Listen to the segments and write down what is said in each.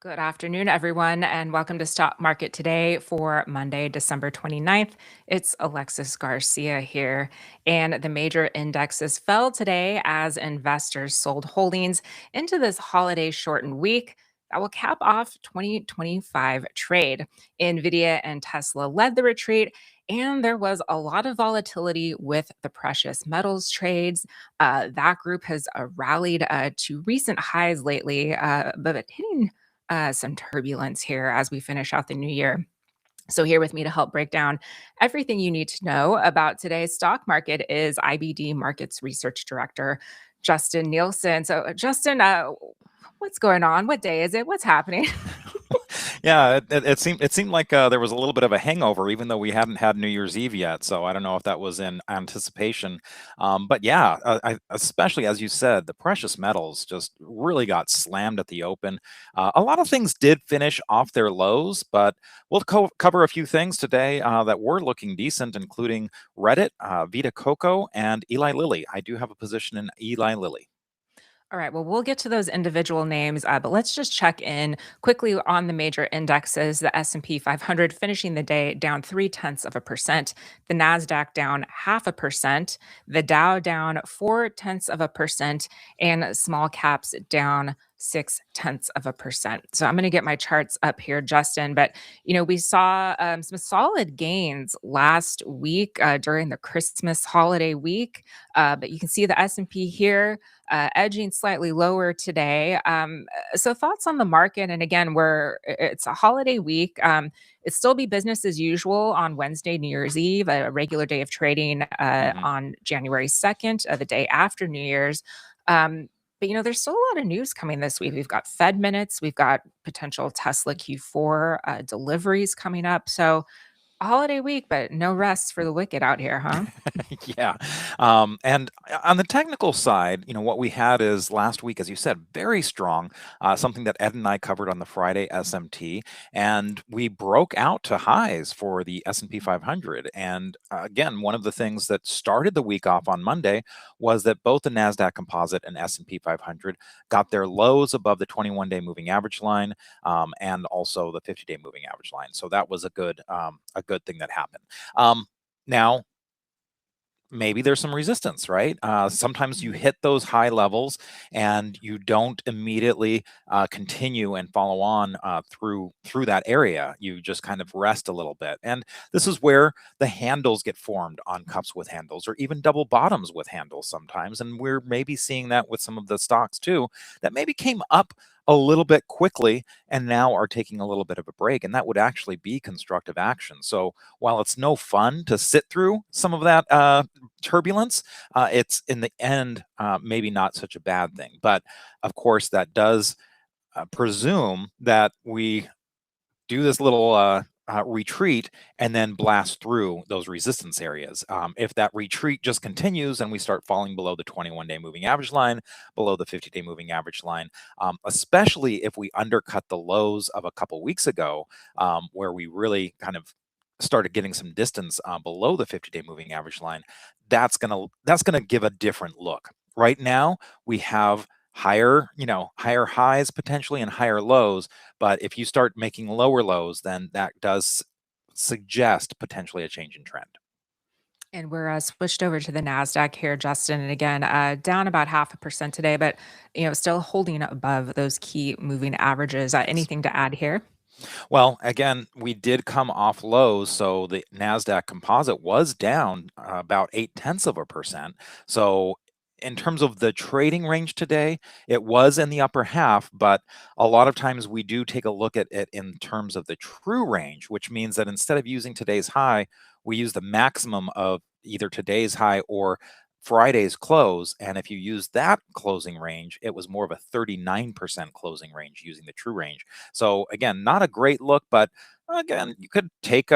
Good afternoon, everyone, and welcome to Stock Market Today for Monday, December 29th. It's Alexis Garcia here, and the major indexes fell today as investors sold holdings into this holiday shortened week that will cap off 2025 trade. Nvidia and Tesla led the retreat, and there was a lot of volatility with the precious metals trades. That group has rallied to recent highs lately, but hitting some turbulence here as we finish out the new year. So, here with me to help break down everything you need to know about today's stock market is IBD Markets Research Director Justin Nielsen. So, Justin, what's going on? What day is it? What's happening? Yeah, it seemed like there was a little bit of a hangover, even though we hadn't had New Year's Eve yet. So I don't know if that was in anticipation. But yeah, especially as you said, the precious metals just really got slammed at the open. A lot of things did finish off their lows, but we'll cover a few things today that were looking decent, including Reddit, Vita Coco, and Eli Lilly. I do have a position in Eli Lilly. All right. Well, we'll get to those individual names, but let's just check in quickly on the major indexes. The S&P 500 finishing the day down 0.3%. The Nasdaq down 0.5%. The Dow down 0.4%, and small caps down 0.6%. So I'm going to get my charts up here, Justin. But we saw some solid gains last week during the Christmas holiday week. But you can see the S&P here edging slightly lower today. So thoughts on the market? And again, it's a holiday week. It still be business as usual on Wednesday, New Year's Eve, a regular day of trading on January 2nd, the day after New Year's. But there's still a lot of news coming this week. We've got Fed minutes, we've got potential Tesla Q4 deliveries coming up. So a holiday week, but no rest for the wicked out here, huh? Yeah. And on the technical side, what we had is last week, as you said, very strong, something that Ed and I covered on the Friday SMT, and we broke out to highs for the S&P 500. And again, one of the things that started the week off on Monday was that both the NASDAQ Composite and S&P 500 got their lows above the 21-day moving average line, and also the 50-day moving average line. So that was a good thing that happened. Now, maybe there's some resistance, right? Sometimes you hit those high levels and you don't immediately continue and follow on through that area. You just kind of rest a little bit, and this is where the handles get formed on cups with handles, or even double bottoms with handles sometimes. And we're maybe seeing that with some of the stocks too, that maybe came up a little bit quickly and now are taking a little bit of a break, and that would actually be constructive action. So while it's no fun to sit through some of that turbulence, it's in the end maybe not such a bad thing. But of course, that does presume that we do this little retreat and then blast through those resistance areas. If that retreat just continues and we start falling below the 21-day moving average line, below the 50-day moving average line, especially if we undercut the lows of a couple weeks ago, where we really kind of started getting some distance below the 50-day moving average line, that's gonna give a different look. Right now, we have higher highs potentially and higher lows. But if you start making lower lows, then that does suggest potentially a change in trend. And we're switched over to the Nasdaq here, Justin. And again, down about 0.5% today, but still holding above those key moving averages. Yes. Anything to add here? Well, again, we did come off lows, so the Nasdaq Composite was down about 0.8%. So in terms of the trading range today, it was in the upper half, but a lot of times we do take a look at it in terms of the true range, which means that instead of using today's high, we use the maximum of either today's high or Friday's close. And if you use that closing range, it was more of a 39% closing range using the true range. So again, not a great look, but again, you could take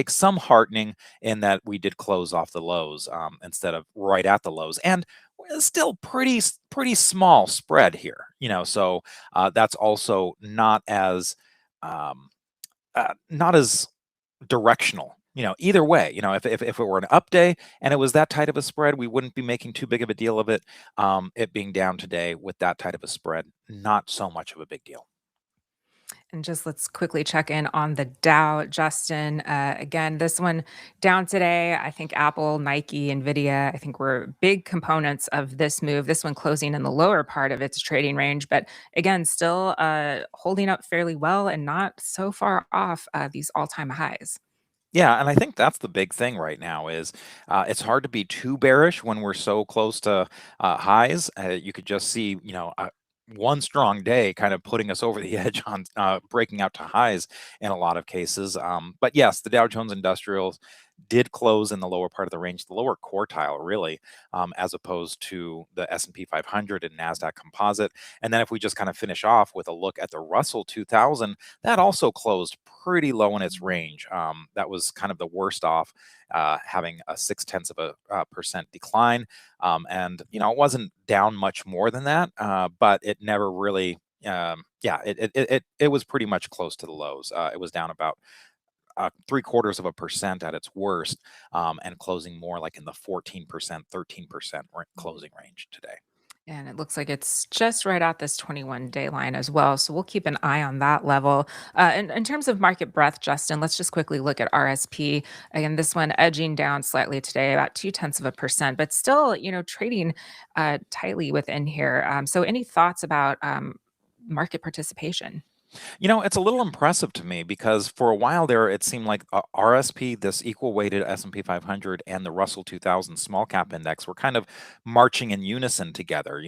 some heartening in that we did close off the lows instead of right at the lows, and it's still pretty small spread here. So that's also um, not as directional. Either way, if it were an up day and it was that tight of a spread, we wouldn't be making too big of a deal of it. It being down today with that tight of a spread, not so much of a big deal. And just let's quickly check in on the Dow, Justin. Again, this one down today. I think Apple, Nike, Nvidia, I think were big components of this move. This one closing in the lower part of its trading range, but again, still holding up fairly well and not so far off these all-time highs. Yeah, and I think that's the big thing right now is it's hard to be too bearish when we're so close to highs. You could just see, one strong day kind of putting us over the edge on breaking out to highs in a lot of cases. But yes, the Dow Jones Industrials did close in the lower part of the range, the lower quartile, really, as opposed to the S&P 500 and Nasdaq Composite. And then if we just kind of finish off with a look at the Russell 2000, that also closed pretty low in its range. That was kind of the worst off, having a 0.6% decline. And, it wasn't down much more than that, but it never really, yeah, it was pretty much close to the lows. It was down about 0.75% at its worst, and closing more like in the 14%, 13% closing range today. And it looks like it's just right at this 21-day line as well. So we'll keep an eye on that level. In terms of market breadth, Justin, let's just quickly look at RSP. Again, this one edging down slightly today, about 0.2%, but still, trading tightly within here. So any thoughts about market participation? It's a little impressive to me because for a while there, it seemed like RSP, this equal weighted S&P 500, and the Russell 2000 small cap index were kind of marching in unison together.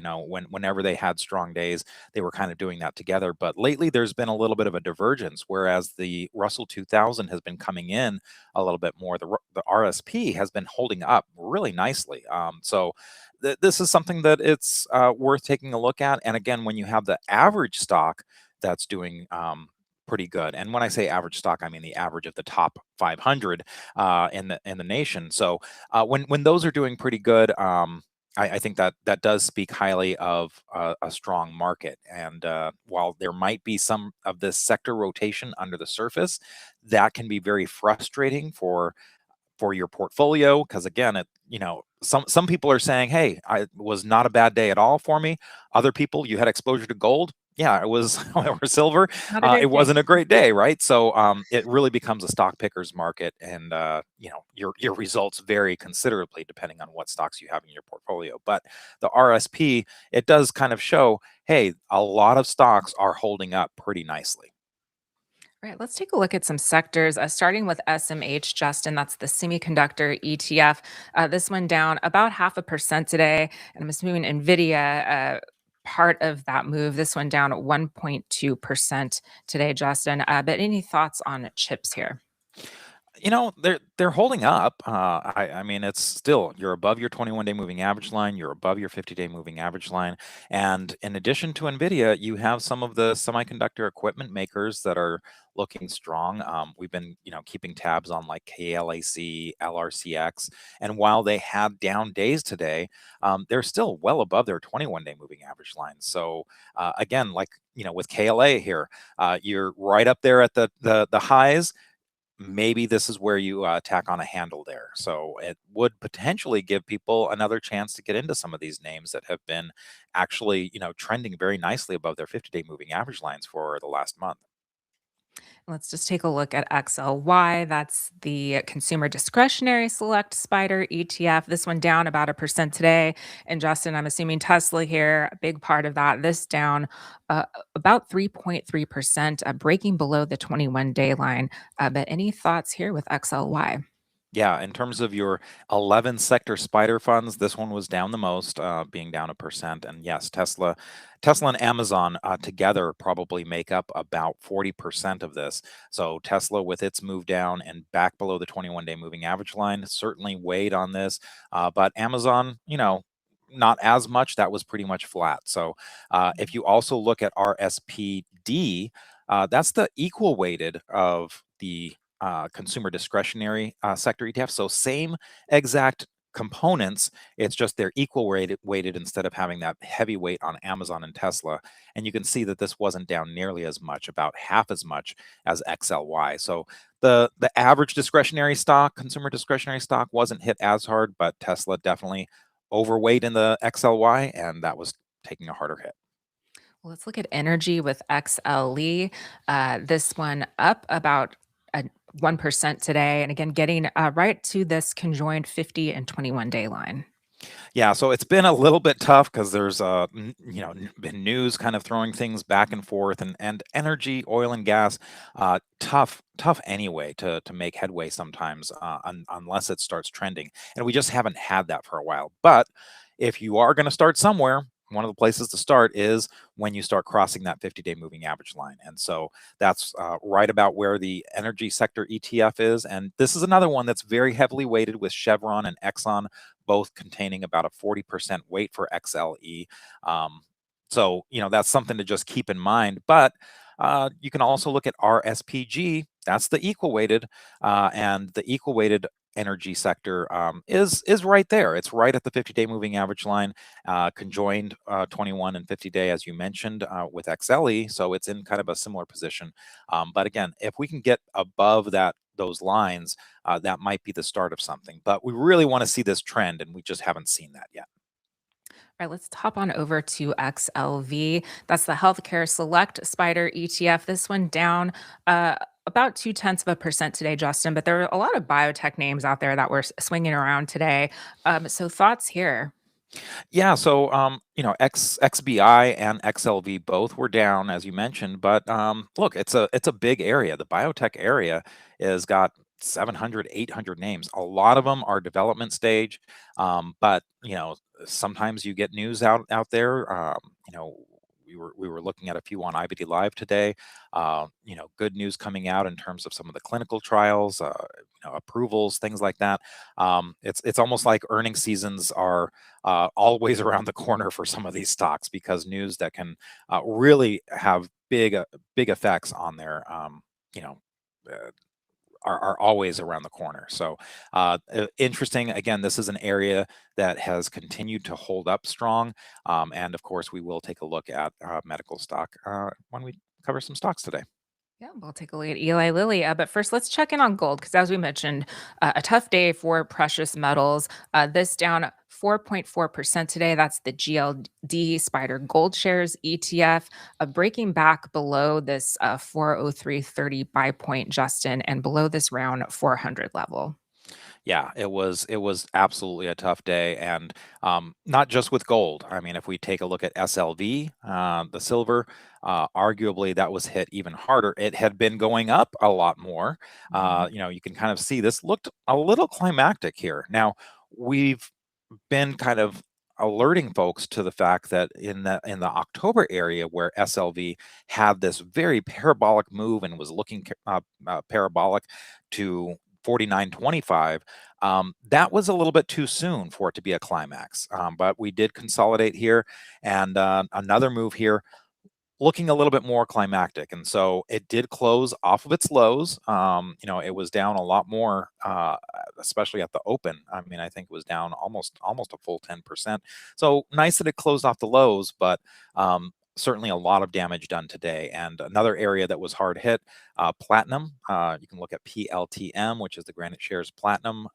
Whenever they had strong days, they were kind of doing that together. But lately, there's been a little bit of a divergence, whereas the Russell 2000 has been coming in a little bit more. The RSP has been holding up really nicely. This is something that it's worth taking a look at. And again, when you have the average stock that's doing pretty good. And when I say average stock, I mean the average of the top 500 in the nation. So when those are doing pretty good, I think that does speak highly of a strong market. And while there might be some of this sector rotation under the surface, that can be very frustrating for your portfolio, because again, some people are saying, hey, it was not a bad day at all for me. Other people, you had exposure to gold, yeah, it was, or silver, Not a it great day. wasn't a great day, right? So it really becomes a stock picker's market, and your results vary considerably depending on what stocks you have in your portfolio. But the RSP, it does kind of show, hey, a lot of stocks are holding up pretty nicely. All right, let's take a look at some sectors, starting with SMH, Justin. That's the semiconductor ETF. This one down about 0.5% today. And I'm assuming NVIDIA, part of that move. This one down at 1.2% today, Justin. But any thoughts on chips here? They're holding up. I mean, it's still, you're above your 21-day moving average line, you're above your 50-day moving average line, and in addition to Nvidia, you have some of the semiconductor equipment makers that are looking strong. We've been, keeping tabs on like KLAC, LRCX, and while they had down days today, they're still well above their 21-day moving average line. So again, like with KLA here, you're right up there at the highs. Maybe this is where you tack on a handle there. So it would potentially give people another chance to get into some of these names that have been actually, trending very nicely above their 50-day moving average lines for the last month. Let's just take a look at XLY. That's the Consumer Discretionary Select Spider ETF. This one down about 1% today. And Justin, I'm assuming Tesla here, a big part of that. This down about 3.3%, breaking below the 21-day line. But any thoughts here with XLY? Yeah, in terms of your 11 sector spider funds, this one was down the most, being down 1%. And yes, Tesla and Amazon together probably make up about 40% of this. So Tesla, with its move down and back below the 21-day moving average line, certainly weighed on this. But Amazon, not as much. That was pretty much flat. So if you also look at RSPD, that's the equal weighted of the consumer discretionary sector ETF. So same exact components, it's just they're equal weighted instead of having that heavy weight on Amazon and Tesla. And you can see that this wasn't down nearly as much, about half as much as XLY. So the average discretionary stock, consumer discretionary stock, wasn't hit as hard, but Tesla definitely overweight in the XLY, and that was taking a harder hit. Let's look at energy with XLE. This one up about 1% today. And again, getting right to this conjoined 50 and 21-day line. Yeah, so it's been a little bit tough because there's been news kind of throwing things back and forth, and energy, oil and gas, tough anyway to make headway sometimes, unless it starts trending, and we just haven't had that for a while. But if you are going to start somewhere, one of the places to start is when you start crossing that 50-day moving average line, and so that's right about where the energy sector ETF is, and this is another one that's very heavily weighted with Chevron and Exxon both containing about a 40% weight for XLE. Um, so, that's something to just keep in mind. But you can also look at RSPG. That's the equal weighted, and the equal weighted energy sector is right there. It's right at the 50-day moving average line, conjoined 21 and 50-day, as you mentioned, with XLE. So it's in kind of a similar position. But again, if we can get above those lines, that might be the start of something. But we really want to see this trend, and we just haven't seen that yet. All right, let's hop on over to XLV. That's the Healthcare Select Spider ETF. This one down about 0.2% today, Justin. But there are a lot of biotech names out there that were swinging around today. So thoughts here? Yeah, so XBI and XLV both were down, as you mentioned, but look, it's a big area. The biotech area has got 700, 800 names. A lot of them are development stage, but sometimes you get news out there. We were looking at a few on IBD Live today. Good news coming out in terms of some of the clinical trials, approvals, things like that. It's almost like earnings seasons are always around the corner for some of these stocks because news that can really have big effects on their you know uh, are always around the corner. So interesting. Again, this is an area that has continued to hold up strong, and of course, we will take a look at medical stock when we cover some stocks today. Yeah, we'll take a look at Eli Lilly. But first, let's check in on gold because, as we mentioned, a tough day for precious metals. This down 4.4% today. That's the GLD Spider Gold Shares ETF, breaking back below this 403.30 buy point, Justin, and below this round 400 level. Yeah, it was absolutely a tough day, and not just with gold. I mean, if we take a look at SLV, the silver, arguably that was hit even harder. It had been going up a lot more. Mhm. You can kind of see this looked a little climactic here. Now we've been kind of alerting folks to the fact that in the October area where SLV had this very parabolic move and was looking parabolic to 49.25, that was a little bit too soon for it to be a climax. But we did consolidate here, and another move here looking a little bit more climactic. And so it did close off of its lows. It was down a lot more, especially at the open. I mean, I think it was down almost a full 10%. So nice that it closed off the lows, but certainly a lot of damage done today. And another area that was hard hit, platinum. You can look at PLTM, which is the Granite Shares Platinum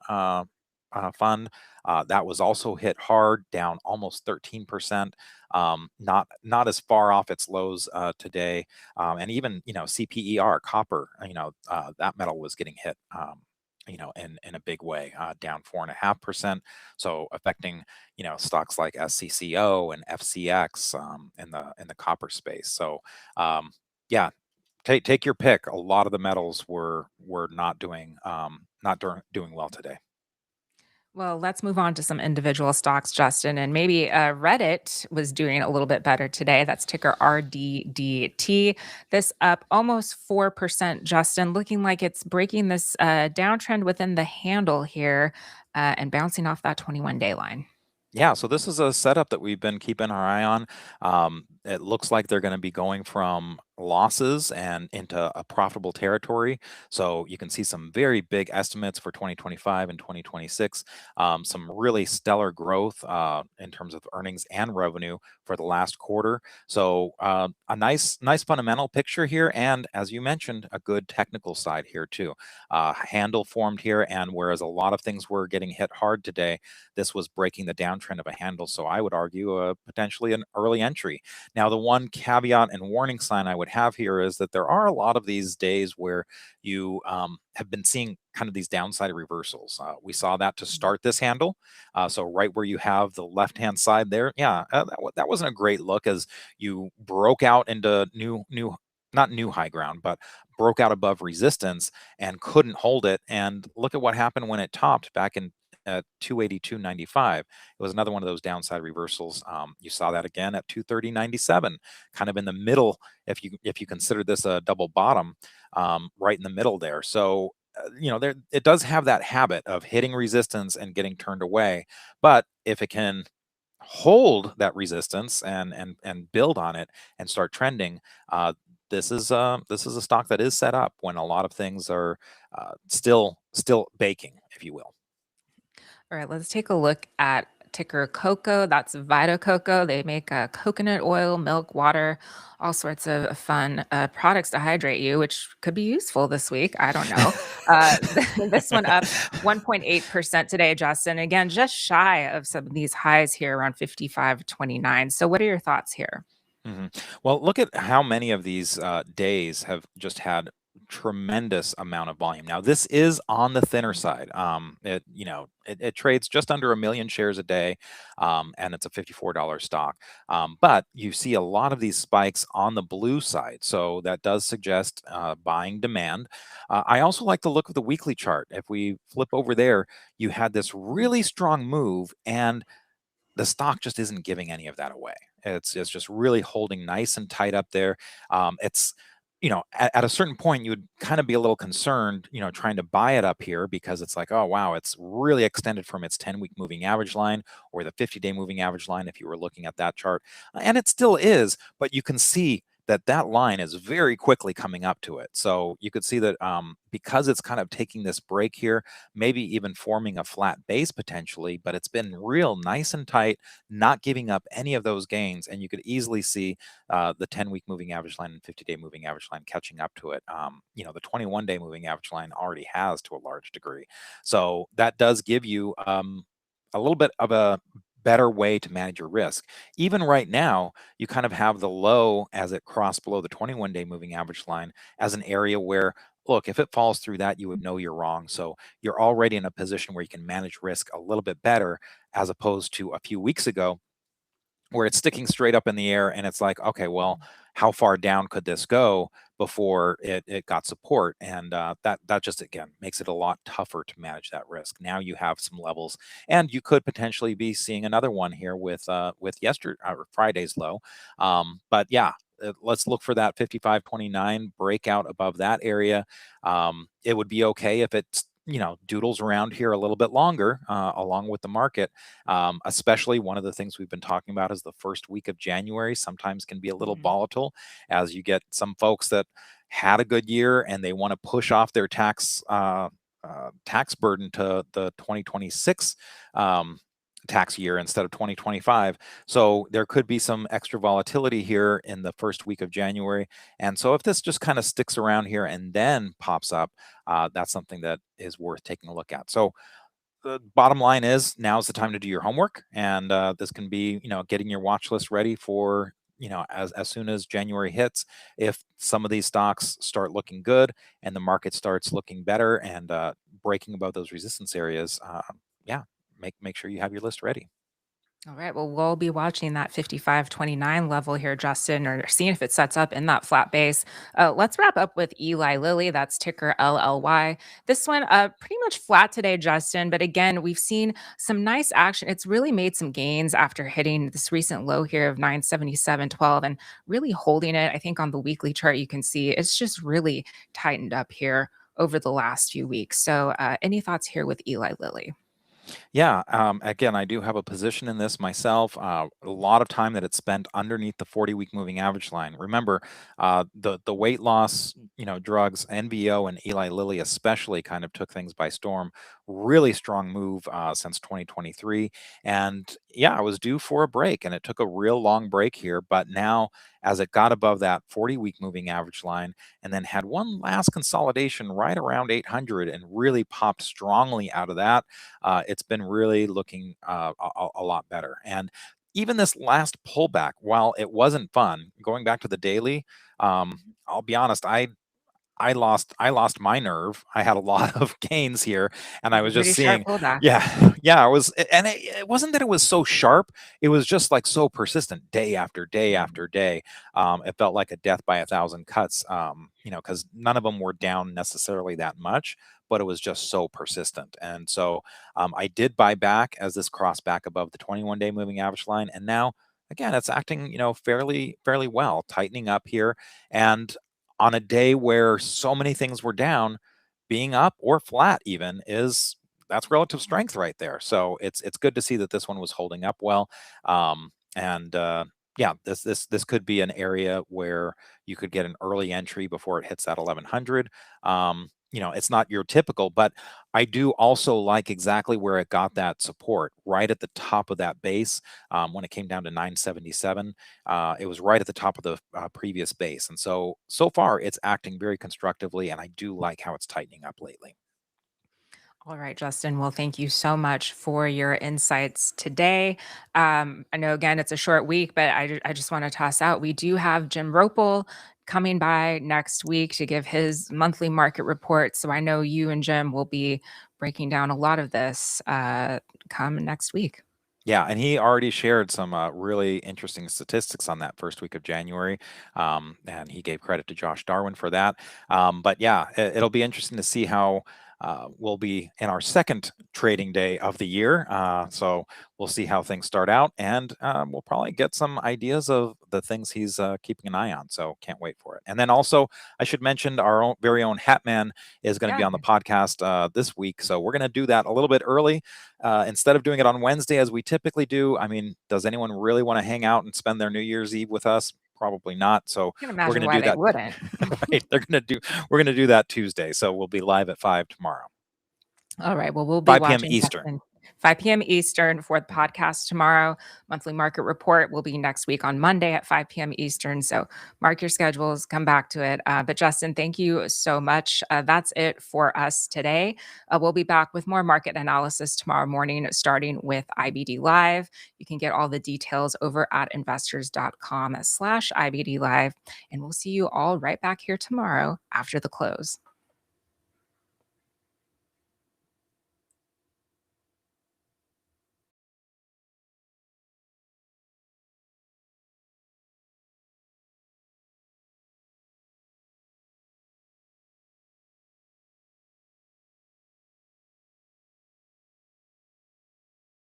fund. That was also hit hard, down almost 13%. Not as far off its lows today, and even CPER copper, that metal was getting hit. In a big way, down 4.5%. So affecting, stocks like SCCO and FCX in the copper space. So, yeah, take your pick. A lot of the metals were not doing well today. Well, let's move on to some individual stocks, Justin. And maybe Reddit was doing a little bit better today. That's ticker RDDT. This up almost 4%, Justin, looking like it's breaking this downtrend within the handle here and bouncing off that 21-day line. Yeah, so this is a setup that we've been keeping our eye on. It looks like they're going to be going from losses and into a profitable territory. So you can see some very big estimates for 2025 and 2026, some really stellar growth in terms of earnings and revenue for the last quarter. So a nice fundamental picture here, and as you mentioned, a good technical side here too. Handle formed here, and whereas a lot of things were getting hit hard today, this was breaking the downtrend of a handle. So I would argue potentially an early entry. Now, the one caveat and warning sign I would have here is that there are a lot of these days where you have been seeing kind of these downside reversals. We saw that to start this handle. So right where you have the left-hand side there, yeah, that wasn't a great look as you broke out into not new high ground, but broke out above resistance and couldn't hold it. And look at what happened when it topped back in at 282.95. It was another one of those downside reversals. You saw that again at 230.97, kind of in the middle. If you consider this a double bottom, right in the middle there. So there it does have that habit of hitting resistance and getting turned away. But if it can hold that resistance and build on it and start trending, this is a stock that is set up when a lot of things are still baking, if you will. All right, let's take a look at ticker Coco. That's Vita Coco. They make coconut oil, milk, water, all sorts of fun products to hydrate you, which could be useful this week. I don't know. Uh, this one up 1.8% today, Justin. Again, just shy of some of these highs here around 55.29. So, what are your thoughts here? Well, look at how many of these days have just had tremendous amount of volume. Now, this is on the thinner side. It trades just under a million shares a day, and it's a $54 stock. But you see a lot of these spikes on the blue side, so that does suggest buying demand. I also like to look at the weekly chart. If we flip over there, you had this really strong move, and the stock just isn't giving any of that away. It's just really holding nice and tight up there. It's at a certain point you would kind of be a little concerned, trying to buy it up here because it's like, oh wow, it's really extended from its 10-week moving average line or the 50-day moving average line if you were looking at that chart, and it still is. But you can see that line is very quickly coming up to it. So you could see that because it's kind of taking this break here, maybe even forming a flat base potentially, but it's been real nice and tight, not giving up any of those gains. And you could easily see the 10-week moving average line and 50-day moving average line catching up to it. The 21-day moving average line already has to a large degree. So that does give you a little bit of a better way to manage your risk. Even right now, you kind of have the low as it crossed below the 21-day moving average line as an area where, look, if it falls through that, you would know you're wrong. So you're already in a position where you can manage risk a little bit better as opposed to a few weeks ago where it's sticking straight up in the air and it's like, okay, well, how far down could this go before it got support? And that just, again, makes it a lot tougher to manage that risk. Now you have some levels, and you could potentially be seeing another one here with yesterday or Friday's low. But yeah, let's look for that 55.29 breakout above that area. It would be okay if it's doodles around here a little bit longer along with the market. Especially one of the things we've been talking about is the first week of January sometimes can be a little Mhm. volatile as you get some folks that had a good year and they want to push off their tax burden to the 2026 tax year instead of 2025. So there could be some extra volatility here in the first week of January. And so if this just kind of sticks around here and then pops up, that's something that is worth taking a look at. So the bottom line is now's the time to do your homework, and this can be getting your watch list ready for as soon as January hits. If some of these stocks start looking good and the market starts looking better and breaking above those resistance areas, yeah, make sure you have your list ready. All right. Well, we'll be watching that 55.29 level here, Justin, or seeing if it sets up in that flat base. Let's wrap up with Eli Lilly. That's ticker LLY. This one, pretty much flat today, Justin. But again, we've seen some nice action. It's really made some gains after hitting this recent low here of 977.12 and really holding it. I think on the weekly chart, you can see it's just really tightened up here over the last few weeks. So, any thoughts here with Eli Lilly? Yeah, again, I do have a position in this myself. A lot of time that it's spent underneath the 40-week moving average line. Remember, the weight loss, drugs, NVO and Eli Lilly especially kind of took things by storm. Really strong move since 2023, and yeah, I was due for a break, and it took a real long break here. But now, as it got above that 40-week moving average line, and then had one last consolidation right around 800, and really popped strongly out of that, it's been really looking a lot better. And even this last pullback, while it wasn't fun, going back to the daily, I'll be honest, I lost my nerve. I had a lot of gains here, and It I was a was just pretty sharp seeing, pullback. yeah, yeah, it wasn't that it was so sharp. It was just like so persistent, day after day after day. It felt like a death by a thousand cuts. Because none of them were down necessarily that much, but it was just so persistent. And so I did buy back as this crossed back above the 21-day moving average line, and now again it's acting fairly well, tightening up here. And on a day where so many things were down, being up or flat even is that's relative strength right there. So it's good to see that this one was holding up well. And Yeah, this could be an area where you could get an early entry before it hits that 1100. It's not your typical, but I do also like exactly where it got that support right at the top of that base. When it came down to 977, it was right at the top of the previous base. And so far, it's acting very constructively, and I do like how it's tightening up lately. All right, Justin. Well, thank you so much for your insights today. I know, again, it's a short week, but I just want to toss out we do have Jim Ropel coming by next week to give his monthly market report. So I know you and Jim will be breaking down a lot of this come next week. Yeah, and he already shared some really interesting statistics on that first week of January, and he gave credit to Josh Darwin for that. But yeah, it'll be interesting to see how we'll be in our second trading day of the year. So we'll see how things start out, and we'll probably get some ideas of the things he's keeping an eye on. So can't wait for it. And then also, I should mention our own very own Hatman is going to be Yeah, on the podcast this week. So we're going to do that a little bit early. Instead of doing it on Wednesday as we typically do. I mean, does anyone really want to hang out and spend their New Year's Eve with us? Probably not. So I can we're imagine going to why do they that. wouldn't. Right. We're going to do that Tuesday. So we'll be live at 5 tomorrow, All right. Well, we'll be 5 p.m. watching Eastern. Justin 5 p.m. Eastern for the podcast tomorrow. Monthly market report will be next week on Monday at 5 p.m. Eastern. So mark your schedules, come back to it. But Justin, thank you so much. That's it for us today. We'll be back with more market analysis tomorrow morning, starting with IBD Live. You can get all the details over at investors.com/IBD Live. And we'll see you all right back here tomorrow after the close.